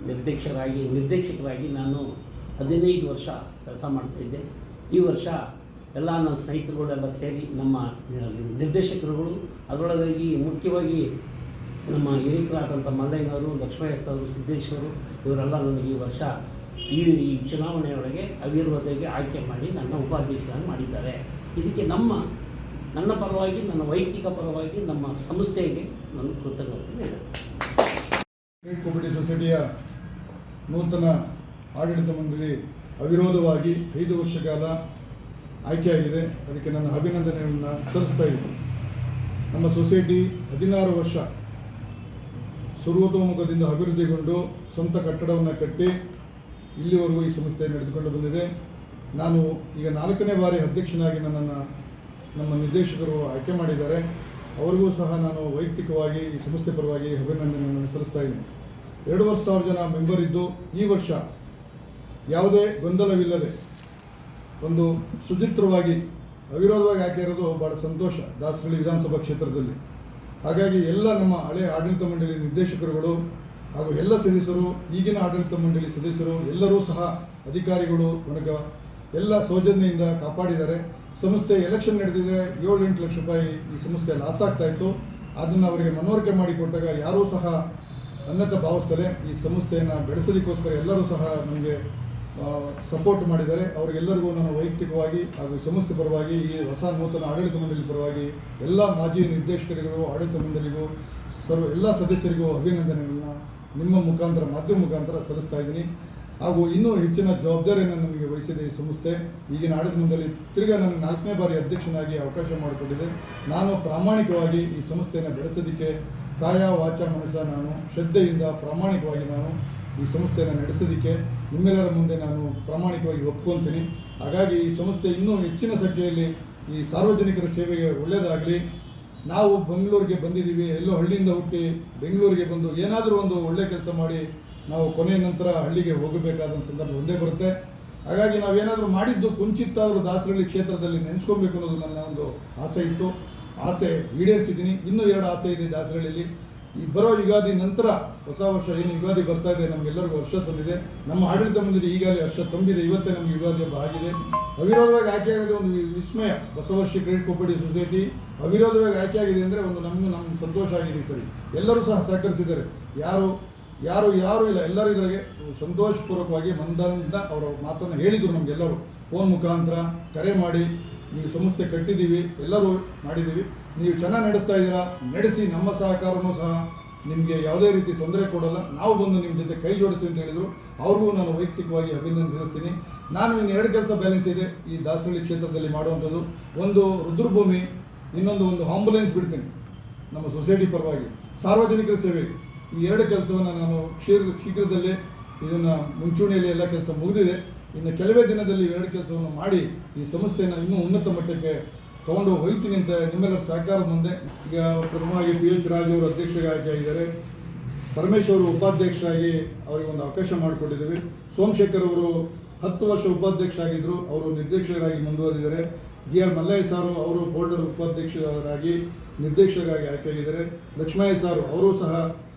ನಿರ್ದೇಶಕರಾಗಿ ನಾನು 15 ವರ್ಷ ಕೆಲಸ ಮಾಡ್ತಾಯಿದ್ದೆ. ಈ ವರ್ಷ ಎಲ್ಲ ನನ್ನ ಸ್ನೇಹಿತರುಗಳೆಲ್ಲ ಸೇರಿ ನಮ್ಮ ನಿರ್ದೇಶಕರುಗಳು, ಅದರೊಳಗಾಗಿ ಮುಖ್ಯವಾಗಿ ನಮ್ಮ ಹಿರಿಕರಾದಂಥ ಮಲ್ಲಯ್ಯನವರು, ಲಕ್ಷ್ಮಯ್ಯ ಅವರು, ಸಿದ್ದೇಶ್ವರು ಇವರೆಲ್ಲ ನನಗೆ ಈ ವರ್ಷ ಈ ಚುನಾವಣೆಯೊಳಗೆ ಅವಿರೋಧವಾಗಿ ಆಯ್ಕೆ ಮಾಡಿ ನನ್ನ ಉಪಾಧ್ಯಕ್ಷರಾಗಿ ಮಾಡಿದ್ದಾರೆ. ಇದಕ್ಕೆ ನನ್ನ ಪರವಾಗಿ, ನನ್ನ ವೈಯಕ್ತಿಕ ಪರವಾಗಿ, ನಮ್ಮ ಸಂಸ್ಥೆಗೆ ನನ್ನ ಕೃತಜ್ಞತೆ ಕ್ರೆಡಿಟ್ ಕೋಆಪರೇಟಿವ್ ಸೊಸೈಟಿಯ ನೂತನ ಆಡಳಿತ ಮಂಡಳಿ ಅವಿರೋಧವಾಗಿ 5 ವರ್ಷ ಕಾಲ ಆಯ್ಕೆಯಾಗಿದೆ. ಅದಕ್ಕೆ ನನ್ನ ಅಭಿನಂದನೆಯನ್ನು ಸಲ್ಲಿಸ್ತಾ ಇದ್ದೀನಿ. ನಮ್ಮ ಸೊಸೈಟಿ 16 ವರ್ಷ ಸರ್ವತೋಮುಖದಿಂದ ಅಭಿವೃದ್ಧಿಗೊಂಡು ಸ್ವಂತ ಕಟ್ಟಡವನ್ನು ಕಟ್ಟಿ ಇಲ್ಲಿವರೆಗೂ ಈ ಸಂಸ್ಥೆ ನಡೆದುಕೊಂಡು ಬಂದಿದೆ. ನಾನು ಈಗ 4ನೇ ಬಾರಿ ಅಧ್ಯಕ್ಷನಾಗಿ ನನ್ನನ್ನು ನಮ್ಮ ನಿರ್ದೇಶಕರು ಆಯ್ಕೆ ಮಾಡಿದ್ದಾರೆ. ಅವರಿಗೂ ಸಹ ನಾನು ವೈಯಕ್ತಿಕವಾಗಿ ಈ ಸಂಸ್ಥೆ ಪರವಾಗಿ ಅಭಿನಂದನೆಯನ್ನು ಸಲ್ಲಿಸ್ತಾ ಇದ್ದೀನಿ. 2,000 ಜನ ಮೆಂಬರ್ ಇದ್ದು ಈ ವರ್ಷ ಯಾವುದೇ ಗೊಂದಲವಿಲ್ಲದೆ ಒಂದು ಸುಚಿತ್ರವಾಗಿ ಅವಿರೋಧವಾಗಿ ಆಯ್ಕೆ ಇರೋದು ಭಾಳ ಸಂತೋಷ ದಾಸರಳ್ಳಿ ವಿಧಾನಸಭಾ ಕ್ಷೇತ್ರದಲ್ಲಿ. ಹಾಗಾಗಿ ಎಲ್ಲ ನಮ್ಮ ಹಳೆಯ ಆಡಳಿತ ಮಂಡಳಿ ನಿರ್ದೇಶಕರುಗಳು ಹಾಗೂ ಎಲ್ಲ ಸದಸ್ಯರು, ಈಗಿನ ಆಡಳಿತ ಮಂಡಳಿ ಸದಸ್ಯರು ಎಲ್ಲರೂ ಸಹ ಅಧಿಕಾರಿಗಳು ನನಗೆ ಎಲ್ಲ ಸೌಜನ್ಯದಿಂದ ಕಾಪಾಡಿದ್ದಾರೆ. ಸಂಸ್ಥೆ ಎಲೆಕ್ಷನ್ ನಡೆದಿದ್ರೆ 7-8 ಲಕ್ಷ ರೂಪಾಯಿ ಈ ಸಂಸ್ಥೆ ಲಾಸ್ ಆಗ್ತಾಯಿತ್ತು. ಅದನ್ನು ಅವರಿಗೆ ಮನವರಿಕೆ ಮಾಡಿಕೊಟ್ಟಾಗ ಯಾರೂ ಸಹ ಅನ್ನತ ಭಾವಿಸ್ತಾರೆ. ಈ ಸಂಸ್ಥೆಯನ್ನು ಬೆಳೆಸೋದಕ್ಕೋಸ್ಕರ ಎಲ್ಲರೂ ಸಹ ನಮಗೆ ಸಪೋರ್ಟ್ ಮಾಡಿದ್ದಾರೆ. ಅವರಿಗೆಲ್ಲರಿಗೂ ನಾನು ವೈಯಕ್ತಿಕವಾಗಿ ಹಾಗೂ ಸಂಸ್ಥೆ ಪರವಾಗಿ, ಈ ಹೊಸ ನೂತನ ಆಡಳಿತ ಮಂಡಳಿ ಪರವಾಗಿ ಎಲ್ಲ ಮಾಜಿ ನಿರ್ದೇಶಕರಿಗೂ, ಆಡಳಿತ ಮಂಡಳಿಗೂ, ಎಲ್ಲ ಸದಸ್ಯರಿಗೂ ಅಭಿನಂದನೆಗಳನ್ನು ನಿಮ್ಮ ಮುಖಾಂತರ, ಮಾಧ್ಯಮ ಮುಖಾಂತರ ಸಲ್ಲಿಸ್ತಾ ಇದ್ದೀನಿ. ಹಾಗೂ ಇನ್ನೂ ಹೆಚ್ಚಿನ ಜವಾಬ್ದಾರಿಯನ್ನು ನನಗೆ ವಹಿಸಿದೆ ಈ ಸಂಸ್ಥೆ. ಈಗಿನ ಆಡಳಿತ ಮಂಡಳಿ ತಿರ್ಗಾ ನನ್ನ 4ನೇ ಬಾರಿ ಅಧ್ಯಕ್ಷನಾಗಿ ಅವಕಾಶ ಮಾಡಿಕೊಟ್ಟಿದೆ. ನಾನು ಪ್ರಾಮಾಣಿಕವಾಗಿ ಈ ಸಂಸ್ಥೆಯನ್ನು ಬೆಳೆಸೋದಕ್ಕೆ ಕಾಯ ವಾಚ ಮನಸ್ಸ ನಾನು ಶ್ರದ್ಧೆಯಿಂದ ಪ್ರಾಮಾಣಿಕವಾಗಿ ನಾನು ಈ ಸಂಸ್ಥೆಯನ್ನು ನಡೆಸೋದಕ್ಕೆ ನಿಮ್ಮೆಲ್ಲರ ಮುಂದೆ ನಾನು ಪ್ರಾಮಾಣಿಕವಾಗಿ ಒಪ್ಕೊತೀನಿ. ಹಾಗಾಗಿ ಈ ಸಂಸ್ಥೆ ಇನ್ನೂ ಹೆಚ್ಚಿನ ಸಂಖ್ಯೆಯಲ್ಲಿ ಈ ಸಾರ್ವಜನಿಕರ ಸೇವೆಗೆ ಒಳ್ಳೆಯದಾಗಲಿ. ನಾವು ಬೆಂಗಳೂರಿಗೆ ಬಂದಿದ್ದೀವಿ, ಎಲ್ಲೋ ಹಳ್ಳಿಯಿಂದ ಹುಟ್ಟಿ ಬೆಂಗಳೂರಿಗೆ ಬಂದು ಏನಾದರೂ ಒಂದು ಒಳ್ಳೆಯ ಕೆಲಸ ಮಾಡಿ ನಾವು ಕೊನೆಯ ನಂತರ ಹಳ್ಳಿಗೆ ಹೋಗಬೇಕಾದ ಸಂದರ್ಭ ಒಂದೇ ಬರುತ್ತೆ. ಹಾಗಾಗಿ ನಾವೇನಾದರೂ ಮಾಡಿದ್ದು ಕುಂಚಿತ್ತಾದರೂ ದಾಸರಳ್ಳಿ ಕ್ಷೇತ್ರದಲ್ಲಿ ನೆನೆಸ್ಕೊಬೇಕು ಅನ್ನೋದು ನನ್ನ ಒಂದು ಆಸೆ ಇತ್ತು. ಆಸೆ ಈಡೇರಿಸಿದ್ದೀನಿ. ಇನ್ನೂ 2 ಆಸೆ ಇದೆ ದಾಸರಳ್ಳಿಯಲ್ಲಿ. ಈ ಬರೋ ಯುಗಾದಿ ನಂತರ ಹೊಸ ವರ್ಷ ಏನು ಯುಗಾದಿ ಬರ್ತಾ ಇದೆ, ನಮಗೆಲ್ಲರಿಗೂ ವರ್ಷ ತುಂಬಿದೆ. ನಮ್ಮ ಆಡಳಿತ ಮಂಡಳಿ ಈಗಾಗಲೇ ವರ್ಷ ತುಂಬಿದೆ. ಇವತ್ತೇ ನಮಗೆ ಯುಗಾದಿ ಹಬ್ಬ ಆಗಿದೆ. ಅವಿರೋಧವಾಗಿ ಆಯ್ಕೆಯಾಗಿದೆ ಒಂದು ವಿಸ್ಮಯ. ಬಸವರ್ಷಿ ಕ್ರೆಡಿಟ್ ಕೋಆಪರೇಟಿವ್ ಸೊಸೈಟಿ ಅವಿರೋಧವಾಗಿ ಆಯ್ಕೆಯಾಗಿದೆ ಅಂದರೆ ಒಂದು ನಮ್ಗೆ ಸಂತೋಷ ಆಗಿದೆ. ಸರಿ, ಎಲ್ಲರೂ ಸಹ ಸಹಕರಿಸಿದ್ದಾರೆ. ಯಾರು ಇಲ್ಲ, ಎಲ್ಲರೂ ಇದ್ರಾಗೆ ಸಂತೋಷಪೂರ್ವಕವಾಗಿ ಮಂದದಿಂದ ಅವರ ಮಾತನ್ನು ಹೇಳಿದರು. ನಮಗೆಲ್ಲರೂ ಫೋನ್ ಮುಖಾಂತರ ಕರೆ ಮಾಡಿ, ನೀವು ಸಂಸ್ಥೆ ಕಟ್ಟಿದ್ದೀವಿ, ಎಲ್ಲರೂ ಮಾಡಿದ್ದೀವಿ, ನೀವು ಚೆನ್ನಾಗಿ ನಡೆಸ್ತಾ ಇದ್ದೀರಾ, ನಡೆಸಿ, ನಮ್ಮ ಸಹಕಾರನೂ ಸಹ ನಿಮಗೆ ಯಾವುದೇ ರೀತಿ ತೊಂದರೆ ಕೊಡೋಲ್ಲ, ನಾವು ಬಂದು ನಿಮ್ಮ ಜೊತೆ ಕೈ ಜೋಡಿಸ್ತೀವಿ ಅಂತ ಹೇಳಿದರು. ಅವ್ರಿಗೂ ನಾನು ವೈಯಕ್ತಿಕವಾಗಿ ಅಭಿನಂದಿಸ್ತೀನಿ. ನಾನು ಇನ್ನು 2 ಕೆಲಸ ಬ್ಯಾಲೆನ್ಸ್ ಇದೆ ಈ ದಾಸರಳ್ಳಿ ಕ್ಷೇತ್ರದಲ್ಲಿ ಮಾಡುವಂಥದ್ದು. ಒಂದು ರುದ್ರಭೂಮಿ, ಇನ್ನೊಂದು ಆಂಬುಲೆನ್ಸ್ ಬಿಡ್ತೀನಿ ನಮ್ಮ ಸೊಸೈಟಿ ಪರವಾಗಿ ಸಾರ್ವಜನಿಕರ ಸೇವೆಗೆ. ಈ 2 ಕೆಲಸವನ್ನು ನಾನು ಶೀಘ್ರದಲ್ಲೇ ಇದನ್ನು ಮುಂಚೂಣಿಯಲ್ಲಿ ಎಲ್ಲ ಕೆಲಸ ಮುಗಿದಿದೆ. ಇನ್ನು ಕೆಲವೇ ದಿನದಲ್ಲಿ 2 ಕೆಲಸವನ್ನು ಮಾಡಿ ಈ ಸಂಸ್ಥೆಯನ್ನು ಇನ್ನೂ ಉನ್ನತ ಮಟ್ಟಕ್ಕೆ ತೊಗೊಂಡು ಹೋಗ್ತೀನಿ ಅಂತ ನಿಮ್ಮೆಲ್ಲರ ಸಹಕಾರದ ಮುಂದೆ. ಈಗ ಪ್ರಥಮವಾಗಿ PH ರಾಜ್ ಅವರು ಅಧ್ಯಕ್ಷರಾಗಿ ಆಯ್ಕೆಯಾಗಿದ್ದಾರೆ. ಪರಮೇಶ್ವರ್ ಉಪಾಧ್ಯಕ್ಷರಾಗಿ ಅವರಿಗೆ ಒಂದು ಅವಕಾಶ ಮಾಡಿಕೊಟ್ಟಿದ್ದೇವೆ. ಸೋಮಶೇಖರ್ ಅವರು 10 ವರ್ಷ ಉಪಾಧ್ಯಕ್ಷರಾಗಿದ್ದರು, ಅವರು ನಿರ್ದೇಶಕರಾಗಿ ಮುಂದುವರೆದಿದ್ದಾರೆ. GR ಮಲ್ಲಯ್ಯ ಸಾರು ಅವರು ಬೋರ್ಡರ್ ಉಪಾಧ್ಯಕ್ಷರಾಗಿ ನಿರ್ದೇಶಕರಾಗಿ ಆಯ್ಕೆಯಾಗಿದ್ದಾರೆ. ಲಕ್ಷ್ಮಯ್ಯ ಸಾರು ಅವರು ಸಹ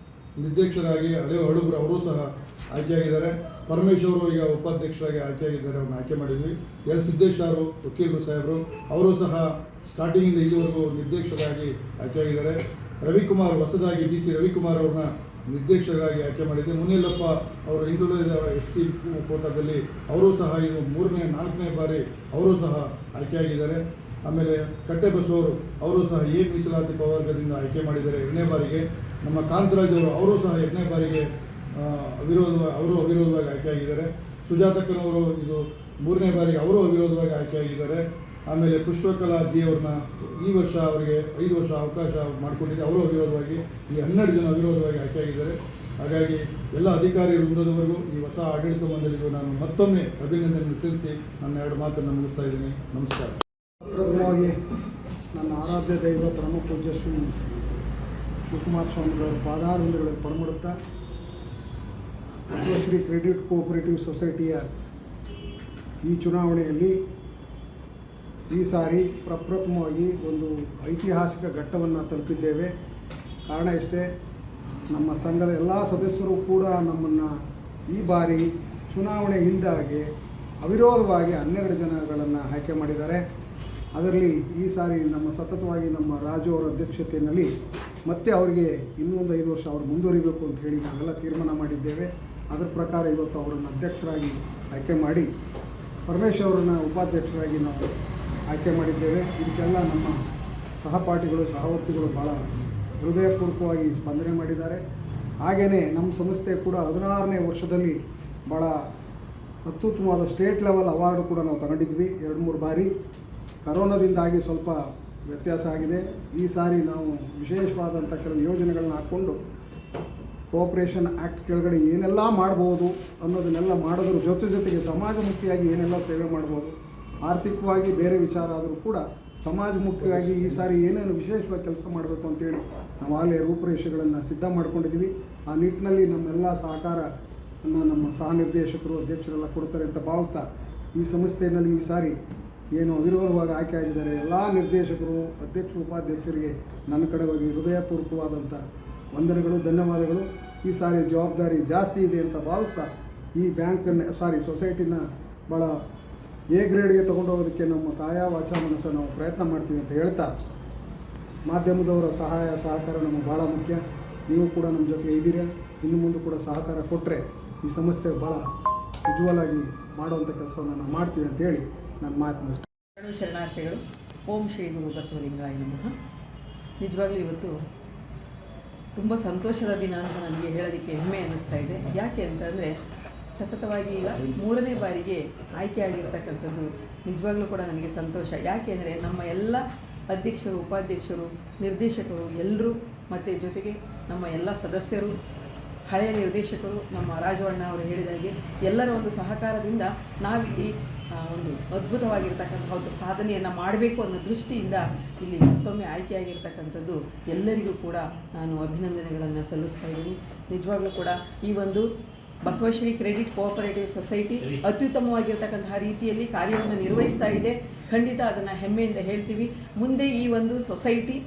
ನಿರ್ದೇಶಕರಾಗಿ, ಹಳುಬ್ರು ಅವರು ಸಹ ಆಯ್ಕೆಯಾಗಿದ್ದಾರೆ. ಪರಮೇಶ್ವರು ಈಗ ಉಪಾಧ್ಯಕ್ಷರಾಗಿ ಆಯ್ಕೆಯಾಗಿದ್ದಾರೆ, ಅವ್ರನ್ನ ಆಯ್ಕೆ ಮಾಡಿದ್ವಿ. L ಸಿದ್ದೇಶ್ ಅವರು ವಕೀಲರು ಸಾಹೇಬರು, ಅವರು ಸಹ ಸ್ಟಾರ್ಟಿಂಗಿಂದ ಇಲ್ಲಿವರೆಗೂ ನಿರ್ದೇಶಕರಾಗಿ ಆಯ್ಕೆಯಾಗಿದ್ದಾರೆ. ರವಿಕುಮಾರ್ ಹೊಸದಾಗಿ DC ರವಿಕುಮಾರ್ ಅವ್ರನ್ನ ನಿರ್ದೇಶಕರಾಗಿ ಆಯ್ಕೆ ಮಾಡಿದ್ದೆ. ಮುನಿಯಲ್ಲಪ್ಪ ಅವರು ಹಿಂದುಳಿದ SC ಕೋಟಾದಲ್ಲಿ ಅವರು ಸಹ ಇದು 3ನೇ 4ನೇ ಬಾರಿ ಅವರು ಸಹ ಆಯ್ಕೆಯಾಗಿದ್ದಾರೆ. ಆಮೇಲೆ ಕಟ್ಟೆಬಸವರು ಅವರು ಸಹ ಮೀಸಲಾತಿ ಪ್ರವರ್ಗದಿಂದ ಆಯ್ಕೆ ಮಾಡಿದ್ದಾರೆ 2ನೇ ಬಾರಿಗೆ. ನಮ್ಮ ಕಾಂತರಾಜ್ ಅವರು ಸಹ 2ನೇ ಬಾರಿಗೆ ಅವಿರೋಧವಾಗಿ ಆಯ್ಕೆಯಾಗಿದ್ದಾರೆ. ಸುಜಾತಕ್ಕನವರು ಇದು 3ನೇ ಬಾರಿಗೆ ಅವರು ಅವಿರೋಧವಾಗಿ ಆಯ್ಕೆಯಾಗಿದ್ದಾರೆ. ಆಮೇಲೆ ಪುಷ್ಪಕಲಾ ಜಿ ಅವ್ರನ್ನ ಈ ವರ್ಷ ಅವರಿಗೆ 5 ವರ್ಷ ಅವಕಾಶ ಮಾಡಿಕೊಂಡಿದ್ದೆ, ಅವರು ಅವಿರೋಧವಾಗಿ. ಈ 12 ಜನ ಅವಿರೋಧವಾಗಿ ಆಯ್ಕೆಯಾಗಿದ್ದಾರೆ. ಹಾಗಾಗಿ ಎಲ್ಲ ಅಧಿಕಾರಿ ವೃಂದದವರೆಗೂ ಈ ಹೊಸ ಆಡಳಿತ ಮಂಡಳಿಗೂ ನಾನು ಮತ್ತೊಮ್ಮೆ ಅಭಿನಂದನೆ ಸಲ್ಲಿಸಿ ನನ್ನ 2 ಮಾತನ್ನು ಮುಗಿಸ್ತಾ ಇದ್ದೀನಿ. ನಮಸ್ಕಾರ. ಪ್ರಥಮವಾಗಿ ನನ್ನ ಆರಾಧ್ಯ ದೈವ ಪರಮ ಪೂಜ್ಯ ಶ್ರೀ ಶಿವಕುಮಾರ ಸ್ವಾಮಿಗಳವರ ಪಾದಾರವಿಂದಗಳಿಗೆ ಪರಮಡುತ್ತಾ ಬಸವಶ್ರೀ ಕ್ರೆಡಿಟ್ ಕೋಆಪರೇಟಿವ್ ಸೊಸೈಟಿಯ ಈ ಚುನಾವಣೆಯಲ್ಲಿ ಈ ಸಾರಿ ಪ್ರಪ್ರಥಮವಾಗಿ ಒಂದು ಐತಿಹಾಸಿಕ ಘಟ್ಟವನ್ನು ತಲುಪಿದ್ದೇವೆ. ಕಾರಣ ಇಷ್ಟೇ, ನಮ್ಮ ಸಂಘದ ಎಲ್ಲ ಸದಸ್ಯರು ಕೂಡ ನಮ್ಮನ್ನು ಈ ಬಾರಿ ಚುನಾವಣೆ ಹಿಂದಾಗಿ ಅವಿರೋಧವಾಗಿ 12 ಜನಗಳನ್ನು ಆಯ್ಕೆ ಮಾಡಿದ್ದಾರೆ. ಅದರಲ್ಲಿ ಈ ಸಾರಿ ಸತತವಾಗಿ ನಮ್ಮ ರಾಜು ಅವರ ಅಧ್ಯಕ್ಷತೆಯಲ್ಲಿ ಮತ್ತೆ ಅವರಿಗೆ ಇನ್ನೊಂದು 5 ವರ್ಷ ಅವರು ಮುಂದುವರಿಬೇಕು ಅಂತ ಹೇಳಿ ನಾವೆಲ್ಲ ತೀರ್ಮಾನ ಮಾಡಿದ್ದೇವೆ. ಅದರ ಪ್ರಕಾರ ಇವತ್ತು ಅವರನ್ನು ಅಧ್ಯಕ್ಷರಾಗಿ ಆಯ್ಕೆ ಮಾಡಿ ಪರಮೇಶ್ ಅವರನ್ನು ಉಪಾಧ್ಯಕ್ಷರಾಗಿ ನಾವು ಆಯ್ಕೆ ಮಾಡಿದ್ದೇವೆ. ಇದಕ್ಕೆಲ್ಲ ನಮ್ಮ ಸಹಪಾಠಿಗಳು ಸಹವರ್ತಿಗಳು ಭಾಳ ಹೃದಯಪೂರ್ವಕವಾಗಿ ಸ್ಪಂದನೆ ಮಾಡಿದ್ದಾರೆ. ಹಾಗೆಯೇ ನಮ್ಮ ಸಂಸ್ಥೆ ಕೂಡ 16ನೇ ವರ್ಷದಲ್ಲಿ ಭಾಳ ಅತ್ಯುತ್ತಮವಾದ ಸ್ಟೇಟ್ ಲೆವೆಲ್ ಅವಾರ್ಡು ಕೂಡ ನಾವು ತಗೊಂಡಿದ್ವಿ 2-3 ಬಾರಿ. ಕರೋನಾದಿಂದಾಗಿ ಸ್ವಲ್ಪ ವ್ಯತ್ಯಾಸ ಆಗಿದೆ. ಈ ಸಾರಿ ನಾವು ವಿಶೇಷವಾದಂಥ ಕೆಲವು ಯೋಜನೆಗಳನ್ನ ಹಾಕ್ಕೊಂಡು ಕೋಆಪರೇಷನ್ ಆ್ಯಕ್ಟ್ ಕೆಳಗಡೆ ಏನೆಲ್ಲ ಮಾಡ್ಬೋದು ಅನ್ನೋದನ್ನೆಲ್ಲ ಮಾಡೋದ್ರ ಜೊತೆಗೆ ಸಮಾಜಮುಖಿಯಾಗಿ ಏನೆಲ್ಲ ಸೇವೆ ಮಾಡ್ಬೋದು, ಆರ್ಥಿಕವಾಗಿ ಬೇರೆ ವಿಚಾರ ಆದರೂ ಕೂಡ ಸಮಾಜಮುಖಿಯಾಗಿ ಈ ಸಾರಿ ಏನೇನು ವಿಶೇಷವಾಗಿ ಕೆಲಸ ಮಾಡಬೇಕು ಅಂತೇಳಿ ನಾವು ಆಗಲೇ ರೂಪುರೇಷೆಗಳನ್ನು ಸಿದ್ಧ ಮಾಡ್ಕೊಂಡಿದ್ದೀವಿ. ಆ ನಿಟ್ಟಿನಲ್ಲಿ ನಮ್ಮೆಲ್ಲ ಸಹಕಾರವನ್ನು ನಮ್ಮ ಸಹ ನಿರ್ದೇಶಕರು ಅಧ್ಯಕ್ಷರೆಲ್ಲ ಕೊಡ್ತಾರೆ ಅಂತ ಭಾವಿಸ್ತಾ ಈ ಸಂಸ್ಥೆಯಲ್ಲಿ ಈ ಸಾರಿ ಏನು ಅವಿರೋಧವಾಗಿ ಆಯ್ಕೆ ಆಗಿದ್ದಾರೆ ಎಲ್ಲ ನಿರ್ದೇಶಕರು ಅಧ್ಯಕ್ಷರು ಉಪಾಧ್ಯಕ್ಷರಿಗೆ ನನ್ನ ಕಡೆವಾಗಿ ಹೃದಯಪೂರ್ವಕವಾದಂಥ ವಂದನೆಗಳು, ಧನ್ಯವಾದಗಳು. ಈ ಸಾರಿ ಜವಾಬ್ದಾರಿ ಜಾಸ್ತಿ ಇದೆ ಅಂತ ಭಾವಿಸ್ತಾ ಈ ಸೊಸೈಟಿನ ಭಾಳ ಎ ಗ್ರೇಡ್ಗೆ ತೊಗೊಂಡೋಗೋದಕ್ಕೆ ನಮ್ಮ ಕಾಯ ವಾಚ ಮನಸ್ಸು ನಾವು ಪ್ರಯತ್ನ ಮಾಡ್ತೀವಿ ಅಂತ ಹೇಳ್ತಾ, ಮಾಧ್ಯಮದವರ ಸಹಾಯ ಸಹಕಾರ ನಮಗೆ ಭಾಳ ಮುಖ್ಯ. ನೀವು ಕೂಡ ನಮ್ಮ ಜೊತೆ ಇದ್ದೀರಾ. ಇನ್ನು ಮುಂದೆ ಕೂಡ ಸಹಕಾರ ಕೊಟ್ಟರೆ ಈ ಸಂಸ್ಥೆ ಭಾಳ ಉಜ್ವಲಾಗಿ ಮಾಡುವಂಥ ಕೆಲಸವನ್ನು ನಾವು ಮಾಡ್ತೀವಿ ಅಂತೇಳಿ ನನ್ನ ಮಾತು ಮುಗಿಸ್ತೇನೆ. ಶರಣಾರ್ಥಿಗಳು. ಓಂ ಶ್ರೀ ಗುರು ಬಸವಲಿಂಗಾಯ ನಮಃ. ನಿಜವಾಗ್ಲೂ ಇವತ್ತು ತುಂಬ ಸಂತೋಷದ ದಿನ ಅಂತ ನನಗೆ ಹೇಳೋದಕ್ಕೆ ಹೆಮ್ಮೆ ಅನ್ನಿಸ್ತಾ ಇದೆ. ಯಾಕೆ ಅಂತಂದರೆ ಸತತವಾಗಿ ಈಗ 3ನೇ ಬಾರಿಗೆ ಆಯ್ಕೆಯಾಗಿರ್ತಕ್ಕಂಥದ್ದು ನಿಜವಾಗ್ಲೂ ಕೂಡ ನನಗೆ ಸಂತೋಷ. ಯಾಕೆ ಅಂದರೆ ನಮ್ಮ ಎಲ್ಲ ಅಧ್ಯಕ್ಷರು ಉಪಾಧ್ಯಕ್ಷರು ನಿರ್ದೇಶಕರು ಎಲ್ಲರೂ ಮತ್ತು ಜೊತೆಗೆ ನಮ್ಮ ಎಲ್ಲ ಸದಸ್ಯರು ಹಳೆಯ ನಿರ್ದೇಶಕರು ನಮ್ಮ ರಾಜವಣ್ಣ ಅವರು ಹೇಳಿದಾಗೆ ಎಲ್ಲರ ಒಂದು ಸಹಕಾರದಿಂದ ನಾವಿಲ್ಲಿ ಒಂದು ಅದ್ಭುತವಾಗಿರ್ತಕ್ಕಂಥ ಒಂದು ಸಾಧನೆಯನ್ನು ಮಾಡಬೇಕು ಅನ್ನೋ ದೃಷ್ಟಿಯಿಂದ ಇಲ್ಲಿ ಮತ್ತೊಮ್ಮೆ ಆಯ್ಕೆಯಾಗಿರ್ತಕ್ಕಂಥದ್ದು ಎಲ್ಲರಿಗೂ ಕೂಡ ನಾನು ಅಭಿನಂದನೆಗಳನ್ನು ಸಲ್ಲಿಸ್ತಾ ಇದ್ದೀನಿ. ನಿಜವಾಗ್ಲೂ ಕೂಡ ಈ ಒಂದು ಬಸವಶ್ರೀ ಕ್ರೆಡಿಟ್ ಕೋಆಪರೇಟಿವ್ ಸೊಸೈಟಿ ಅತ್ಯುತ್ತಮವಾಗಿರ್ತಕ್ಕಂತಹ ರೀತಿಯಲ್ಲಿ ಕಾರ್ಯವನ್ನು ನಿರ್ವಹಿಸ್ತಾ ಇದೆ. ಖಂಡಿತ ಅದನ್ನು ಹೆಮ್ಮೆಯಿಂದ ಹೇಳ್ತೀವಿ. ಮುಂದೆ ಈ ಒಂದು ಸೊಸೈಟಿ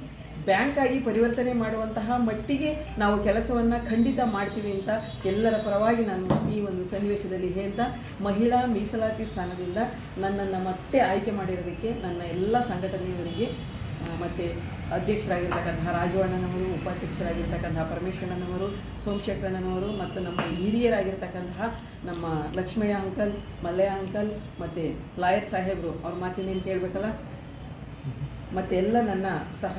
ಬ್ಯಾಂಕ್ ಆಗಿ ಪರಿವರ್ತನೆ ಮಾಡುವಂತಹ ಮಟ್ಟಿಗೆ ನಾವು ಕೆಲಸವನ್ನು ಖಂಡಿತ ಮಾಡ್ತೀವಿ ಅಂತ ಎಲ್ಲರ ಪರವಾಗಿ ನಾನು ಈ ಒಂದು ಸನ್ನಿವೇಶದಲ್ಲಿ ಹೇಳ್ತಾ, ಮಹಿಳಾ ಮೀಸಲಾತಿ ಸ್ಥಾನದಿಂದ ನನ್ನನ್ನು ಮತ್ತೆ ಆಯ್ಕೆ ಮಾಡಿರೋದಕ್ಕೆ ನನ್ನ ಎಲ್ಲ ಸಂಘಟನೆಯವರಿಗೆ ಮತ್ತು ಅಧ್ಯಕ್ಷರಾಗಿರ್ತಕ್ಕಂತಹ ರಾಜವಣ್ಣನವರು, ಉಪಾಧ್ಯಕ್ಷರಾಗಿರ್ತಕ್ಕಂತಹ ಪರಮೇಶ್ವರಣ್ಣನವರು, ಸೋಮಶೇಖರಣ್ಣನವರು ಮತ್ತು ನಮ್ಮ ಹಿರಿಯರಾಗಿರ್ತಕ್ಕಂತಹ ನಮ್ಮ ಲಕ್ಷ್ಮಯ್ಯ ಅಂಕಲ್, ಮಲ್ಲಯ್ಯ ಅಂಕಲ್ ಮತ್ತು ಲಾಯರ್ ಸಾಹೇಬರು ಅವ್ರ ಮಾತಿನೇನು ಕೇಳಬೇಕಲ್ಲ, ಮತ್ತು ಎಲ್ಲ ನನ್ನ ಸಹ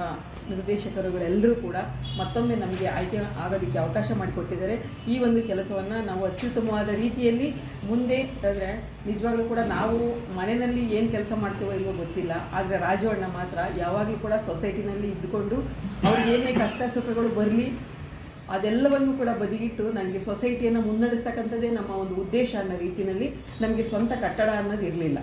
ನಿರ್ದೇಶಕರುಗಳೆಲ್ಲರೂ ಕೂಡ ಮತ್ತೊಮ್ಮೆ ನಮಗೆ ಆಯ್ಕೆ ಆಗೋದಕ್ಕೆ ಅವಕಾಶ ಮಾಡಿಕೊಟ್ಟಿದ್ದಾರೆ. ಈ ಒಂದು ಕೆಲಸವನ್ನು ನಾವು ಅತ್ಯುತ್ತಮವಾದ ರೀತಿಯಲ್ಲಿ ಮುಂದೆ ಅಂದರೆ ನಿಜವಾಗ್ಲೂ ಕೂಡ ನಾವು ಮನೆಯಲ್ಲಿ ಏನು ಕೆಲಸ ಮಾಡ್ತೀವೋ ಇಲ್ವೋ ಗೊತ್ತಿಲ್ಲ, ಆದರೆ ರಾಜವಣ್ಣ ಮಾತ್ರ ಯಾವಾಗಲೂ ಕೂಡ ಸೊಸೈಟಿನಲ್ಲಿ ಇದ್ದುಕೊಂಡು ಅವ್ರಿಗೆ ಏನೇ ಕಷ್ಟ ಸುಖಗಳು ಬರಲಿ ಅದೆಲ್ಲವನ್ನು ಕೂಡ ಬದಿಗಿಟ್ಟು ನನಗೆ ಸೊಸೈಟಿಯನ್ನು ಮುನ್ನಡೆಸ್ತಕ್ಕಂಥದ್ದೇ ನಮ್ಮ ಒಂದು ಉದ್ದೇಶ ಅನ್ನೋ ರೀತಿಯಲ್ಲಿ ನಮಗೆ ಸ್ವಂತ ಕಟ್ಟಡ ಅನ್ನೋದು ಇರಲಿಲ್ಲ.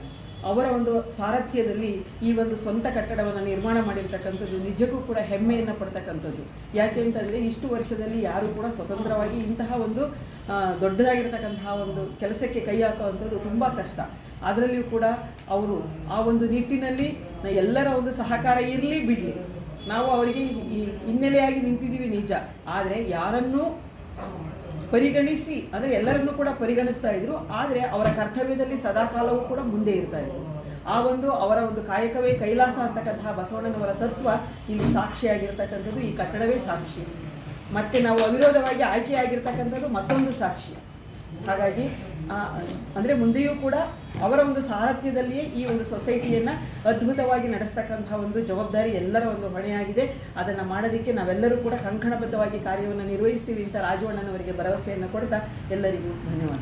ಅವರ ಒಂದು ಸಾರಥ್ಯದಲ್ಲಿ ಈ ಒಂದು ಸ್ವಂತ ಕಟ್ಟಡವನ್ನು ನಿರ್ಮಾಣ ಮಾಡಿರ್ತಕ್ಕಂಥದ್ದು ನಿಜಕ್ಕೂ ಕೂಡ ಹೆಮ್ಮೆಯನ್ನು ಪಡ್ತಕ್ಕಂಥದ್ದು. ಯಾಕೆ ಅಂತಂದರೆ ಇಷ್ಟು ವರ್ಷದಲ್ಲಿ ಯಾರೂ ಕೂಡ ಸ್ವತಂತ್ರವಾಗಿ ಇಂತಹ ಒಂದು ದೊಡ್ಡದಾಗಿರ್ತಕ್ಕಂತಹ ಒಂದು ಕೆಲಸಕ್ಕೆ ಕೈ ಹಾಕುವಂಥದ್ದು ತುಂಬ ಕಷ್ಟ. ಅದರಲ್ಲಿಯೂ ಕೂಡ ಅವರು ಆ ಒಂದು ನಿಟ್ಟಿನಲ್ಲಿ ಎಲ್ಲರ ಒಂದು ಸಹಕಾರ ಇರಲಿ ಬಿಡಲಿ, ನಾವು ಅವರಿಗೆ ಹಿನ್ನೆಲೆಯಾಗಿ ನಿಂತಿದ್ದೀವಿ ನಿಜ, ಆದರೆ ಯಾರನ್ನೂ ಪರಿಗಣಿಸಿ ಅಂದರೆ ಎಲ್ಲರನ್ನೂ ಕೂಡ ಪರಿಗಣಿಸ್ತಾ ಇದ್ರು, ಆದರೆ ಅವರ ಕರ್ತವ್ಯದಲ್ಲಿ ಸದಾಕಾಲವೂ ಕೂಡ ಮುಂದೆ ಇರ್ತಾ ಇದ್ರು. ಆ ಒಂದು ಅವರ ಒಂದು ಕಾಯಕವೇ ಕೈಲಾಸ ಅಂತಕ್ಕಂತಹ ಬಸವಣ್ಣನವರ ತತ್ವ ಇಲ್ಲಿ ಸಾಕ್ಷಿಯಾಗಿರ್ತಕ್ಕಂಥದ್ದು, ಈ ಕಟ್ಟಡವೇ ಸಾಕ್ಷಿ. ಮತ್ತು ನಾವು ಅವಿರೋಧವಾಗಿ ಆಯ್ಕೆಯಾಗಿರ್ತಕ್ಕಂಥದ್ದು ಮತ್ತೊಂದು ಸಾಕ್ಷಿ. ಹಾಗಾಗಿ ಅಂದರೆ ಮುಂದೆಯೂ ಕೂಡ ಅವರ ಒಂದು ಸಾರಥ್ಯದಲ್ಲಿಯೇ ಈ ಒಂದು ಸೊಸೈಟಿಯನ್ನು ಅದ್ಭುತವಾಗಿ ನಡೆಸ್ತಕ್ಕಂತಹ ಒಂದು ಜವಾಬ್ದಾರಿ ಎಲ್ಲರ ಒಂದು ಹೊಣೆಯಾಗಿದೆ. ಅದನ್ನು ಮಾಡೋದಕ್ಕೆ ನಾವೆಲ್ಲರೂ ಕೂಡ ಕಂಕಣಬದ್ಧವಾಗಿ ಕಾರ್ಯವನ್ನು ನಿರ್ವಹಿಸ್ತೀವಿ ಅಂತ ರಾಜವಣ್ಣನವರಿಗೆ ಭರವಸೆಯನ್ನು ಕೊಡ್ತಾ ಎಲ್ಲರಿಗೂ ಧನ್ಯವಾದ.